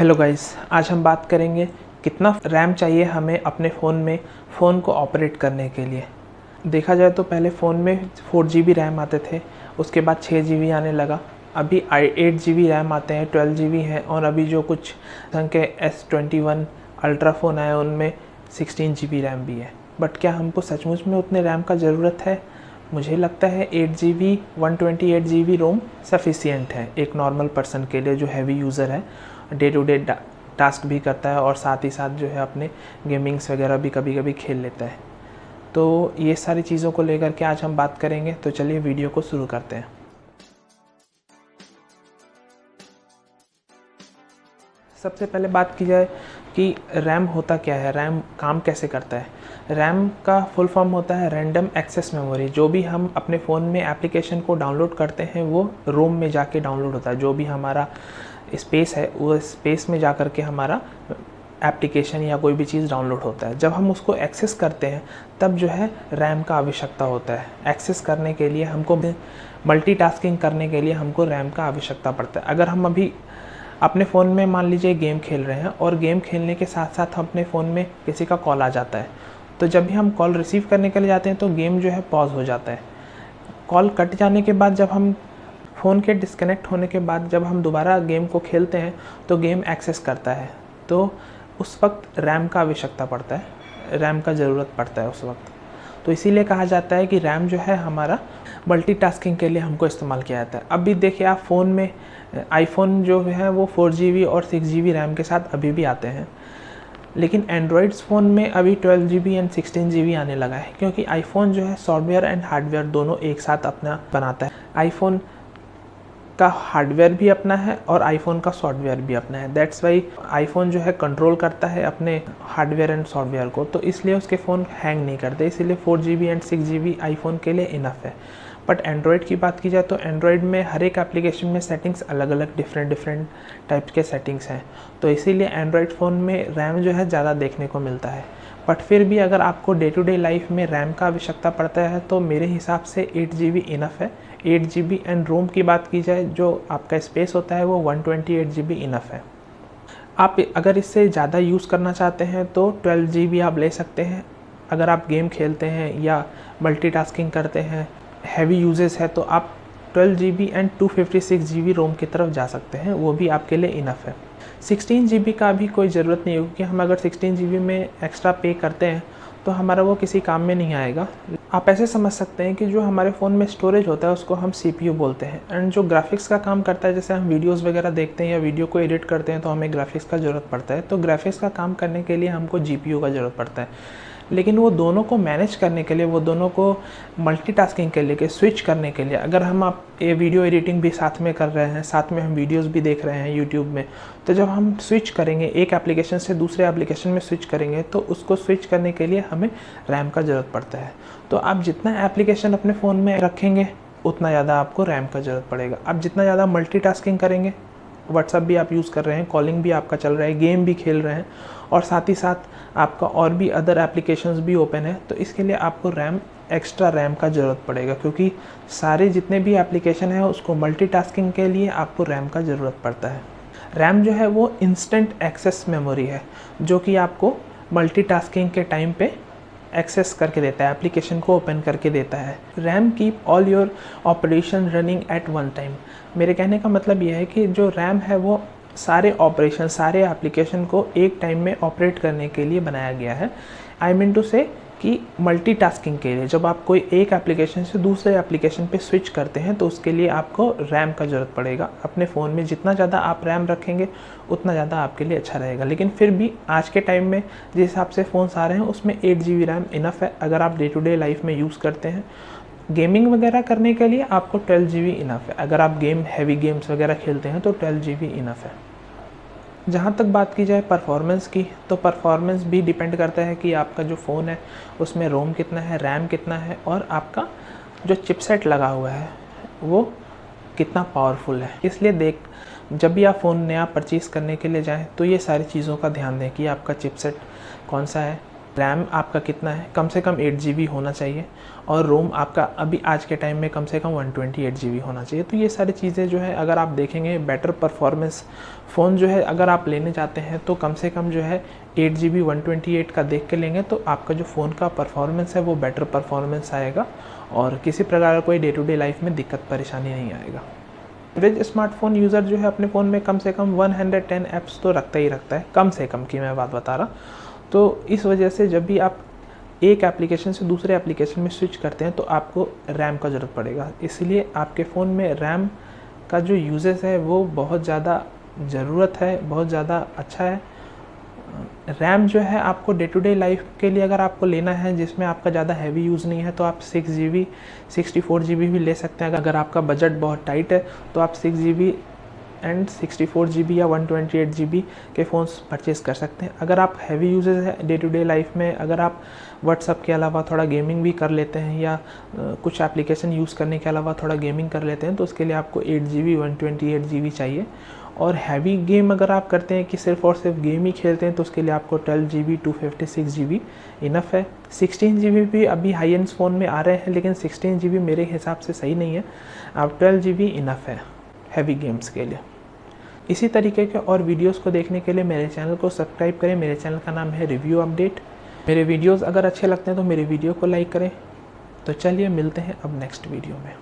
Hello guys, आज हम बात करेंगे कितना रैम चाहिए हमें अपने फ़ोन को ऑपरेट करने के लिए। देखा जाए तो पहले फ़ोन में 4 GB रैम आते थे, उसके बाद 6 GB आने लगा। अभी 8 GB रैम आते हैं, 12 GB हैं, और अभी जो कुछ संग के S21 अल्ट्रा फ़ोन आए उनमें 16 GB रैम भी है। बट क्या हमको सचमुच में उतने रैम का ज़रूरत है? मुझे लगता है 8 GB 128 GB रोम सफिशिएंट है एक नॉर्मल पर्सन के लिए जो हैवी यूज़र है, डे टू डे टास्क भी करता है और साथ ही साथ जो है अपने गेमिंग्स वगैरह भी कभी कभी खेल लेता है। तो ये सारी चीज़ों को लेकर के आज हम बात करेंगे, तो चलिए वीडियो को शुरू करते हैं। सबसे पहले बात की जाए कि रैम होता क्या है, रैम काम कैसे करता है। रैम का फुल फॉर्म होता है रैंडम एक्सेस मेमोरी। जो भी हम अपने फ़ोन में एप्लीकेशन को डाउनलोड करते हैं वो रोम में जाके डाउनलोड होता है। जो भी हमारा स्पेस है वो स्पेस में जा कर के हमारा एप्लीकेशन या कोई भी चीज़ डाउनलोड होता है। जब हम उसको एक्सेस करते हैं तब जो है रैम का आवश्यकता होता है। एक्सेस करने के लिए हमको मल्टीटास्किंग करने के लिए हमको रैम का आवश्यकता पड़ता है। अगर हम अभी अपने फ़ोन में मान लीजिए गेम खेल रहे हैं और गेम खेलने के साथ साथ अपने फ़ोन में किसी का कॉल आ जाता है, तो जब भी हम कॉल रिसीव करने के लिए जाते हैं तो गेम जो है पॉज हो जाता है। कॉल कट जाने के बाद जब हम फ़ोन के डिस्कनेक्ट होने के बाद जब हम दोबारा गेम को खेलते हैं तो गेम एक्सेस करता है, तो उस वक्त रैम का आवश्यकता पड़ता है, रैम का ज़रूरत पड़ता है उस वक्त। तो इसीलिए कहा जाता है कि रैम जो है हमारा मल्टीटास्किंग के लिए हमको इस्तेमाल किया जाता है। अब भी देखिए आप फ़ोन में आईफोन जो है वो 4 GB और 6 GB रैम के साथ अभी भी आते हैं, लेकिन एंड्रॉयड्स फ़ोन में अभी 12 GB एंड 16 GB आने लगा है, क्योंकि आईफोन जो है सॉफ्टवेयर एंड हार्डवेयर दोनों एक साथ अपना बनाता है। आईफोन का हार्डवेयर भी अपना है और आईफोन का सॉफ्टवेयर भी अपना है। दैट्स वाई आईफोन जो है कंट्रोल करता है अपने हार्डवेयर एंड सॉफ्टवेयर को, तो इसलिए उसके फ़ोन हैंग नहीं करते। इसीलिए 4 GB एंड 6 GB आईफोन के लिए इनफ है। बट एंड्रॉयड की बात की जाए तो एंड्रॉयड में हर एक एप्लीकेशन में सेटिंग्स अलग अलग डिफरेंट टाइप्स के सेटिंग्स हैं, तो इसीलिए एंड्रॉयड फ़ोन में रैम जो है ज़्यादा देखने को मिलता है। बट फिर भी अगर आपको डे टू डे लाइफ में रैम का आवश्यकता पड़ता है तो मेरे हिसाब से 8 GB इनफ है। 8 GB एंड रोम की बात की जाए जो आपका स्पेस होता है वो 128 GB इनफ है। आप अगर इससे ज़्यादा यूज़ करना चाहते हैं तो 12 GB आप ले सकते हैं। अगर आप गेम खेलते हैं या मल्टीटास्किंग करते हैं, हैवी यूजेस है, तो आप 12 GB एंड 256 GB रोम की तरफ जा सकते हैं, वो भी आपके लिए इनफ है। 16 GB का भी कोई ज़रूरत नहीं है, क्योंकि हम अगर 16 GB में एक्स्ट्रा पे करते हैं तो हमारा वो किसी काम में नहीं आएगा। आप ऐसे समझ सकते हैं कि जो हमारे फ़ोन में स्टोरेज होता है उसको हम CPU बोलते हैं, एंड जो ग्राफिक्स का काम करता है, जैसे हम वीडियोस वगैरह देखते हैं या वीडियो को एडिट करते हैं तो हमें ग्राफिक्स का ज़रूरत पड़ता है, तो ग्राफिक्स का काम करने के लिए हमको GPU का ज़रूरत पड़ता है। लेकिन वो दोनों को मैनेज करने के लिए, वो दोनों को मल्टीटास्किंग के लिए, स्विच करने के लिए, अगर हम आप ये वीडियो एडिटिंग भी साथ में कर रहे हैं, साथ में हम वीडियोस भी देख रहे हैं यूट्यूब में, तो जब हम स्विच करेंगे एक एप्लीकेशन से दूसरे एप्लीकेशन में स्विच करेंगे तो उसको स्विच करने के लिए हमें रैम का ज़रूरत पड़ता है। तो आप जितना एप्लीकेशन अपने फ़ोन में रखेंगे उतना ज़्यादा आपको रैम का ज़रूरत पड़ेगा। आप जितना ज़्यादा मल्टीटास्किंग करेंगे, व्हाट्सएप भी आप यूज़ कर रहे हैं, कॉलिंग भी आपका चल रहा है, गेम भी खेल रहे हैं और साथ ही साथ आपका और भी अदर एप्लीकेशंस भी ओपन है, तो इसके लिए आपको एक्स्ट्रा रैम का ज़रूरत पड़ेगा, क्योंकि सारे जितने भी एप्लीकेशन हैं उसको मल्टीटास्किंग के लिए आपको रैम का ज़रूरत पड़ता है। रैम जो है वो इंस्टेंट एक्सेस मेमोरी है, जो कि आपको मल्टीटास्किंग के टाइम पे एक्सेस करके देता है, एप्लीकेशन को ओपन करके देता है। RAM keep all your operation running at one time. मेरे कहने का मतलब यह है कि जो रैम है वो सारे ऑपरेशन, सारे एप्लीकेशन को एक टाइम में ऑपरेट करने के लिए बनाया गया है। आई मीन टू से कि मल्टीटास्किंग के लिए, जब आप कोई एक एप्लीकेशन से दूसरे एप्लीकेशन पे स्विच करते हैं तो उसके लिए आपको रैम का ज़रूरत पड़ेगा। अपने फ़ोन में जितना ज़्यादा आप रैम रखेंगे उतना ज़्यादा आपके लिए अच्छा रहेगा। लेकिन फिर भी आज के टाइम में जिस हिसाब से फ़ोन्स आ रहे हैं उसमें 8 GB रैम इनफ है। अगर आप डे टू डे लाइफ में यूज़ करते हैं, गेमिंग वगैरह करने के लिए आपको 12 GB इनफ है। अगर आप हैवी गेम्स वगैरह खेलते हैं तो 12 GB इनफ है। जहाँ तक बात की जाए परफॉर्मेंस की, तो परफॉर्मेंस भी डिपेंड करता है कि आपका जो फ़ोन है उसमें रोम कितना है, रैम कितना है, और आपका जो चिपसेट लगा हुआ है वो कितना पावरफुल है। इसलिए जब भी आप फ़ोन नया परचेज़ करने के लिए जाएं तो ये सारी चीज़ों का ध्यान दें कि आपका चिपसेट कौन सा है, रैम आपका कितना है, कम से कम 8 GB होना चाहिए, और रोम आपका अभी आज के टाइम में कम से कम 128 GB होना चाहिए। तो ये सारी चीज़ें जो है अगर आप देखेंगे, बेटर परफॉर्मेंस फ़ोन जो है अगर आप लेने जाते हैं तो कम से कम जो है 8 GB 128 का देख के लेंगे, तो आपका जो फ़ोन का परफॉर्मेंस है वो बेटर परफॉर्मेंस आएगा और किसी प्रकार का कोई डे टू डे लाइफ में दिक्कत परेशानी नहीं आएगा। एवरेज स्मार्टफोन यूज़र जो है अपने फ़ोन में कम से कम 110 ऐप्स तो रखता ही रखता है, कम से कम की मैं बात बता रहा। तो इस वजह से जब भी आप एक एप्लीकेशन से दूसरे एप्लीकेशन में स्विच करते हैं तो आपको रैम का ज़रूरत पड़ेगा। इसलिए आपके फ़ोन में रैम का जो यूजेस है वो बहुत ज़्यादा ज़रूरत है, बहुत ज़्यादा अच्छा है। रैम जो है आपको डे टू डे लाइफ के लिए अगर आपको लेना है जिसमें आपका ज़्यादा हैवी यूज़ नहीं है तो आप 6 GB 64 GB भी ले सकते हैं। अगर आपका बजट बहुत टाइट है तो आप 6 GB एंड 64 GB या 128 GB के फ़ोन्स परचेज़ कर सकते हैं। अगर आप हैवी यूजेस है डे टू डे लाइफ में, अगर आप व्हाट्सअप के अलावा थोड़ा गेमिंग भी कर लेते हैं या कुछ एप्लीकेशन यूज़ करने के अलावा थोड़ा गेमिंग कर लेते हैं तो उसके लिए आपको 8 GB 128 GB चाहिए। और हैवी गेम अगर आप करते हैं कि सिर्फ और सिर्फ गेम ही खेलते हैं तो उसके लिए आपको 12 GB 256 GB इनफ है। 16 GB भी अभी हाई एंड फ़ोन में आ रहे हैं, लेकिन 16 GB मेरे हिसाब से सही नहीं है। आप 12 GB इनफ है हैवी गेम्स के लिए। इसी तरीके के और वीडियोस को देखने के लिए मेरे चैनल को सब्सक्राइब करें। मेरे चैनल का नाम है रिव्यू अपडेट। मेरे वीडियोस अगर अच्छे लगते हैं तो मेरे वीडियो को लाइक करें। तो चलिए मिलते हैं अब नेक्स्ट वीडियो में।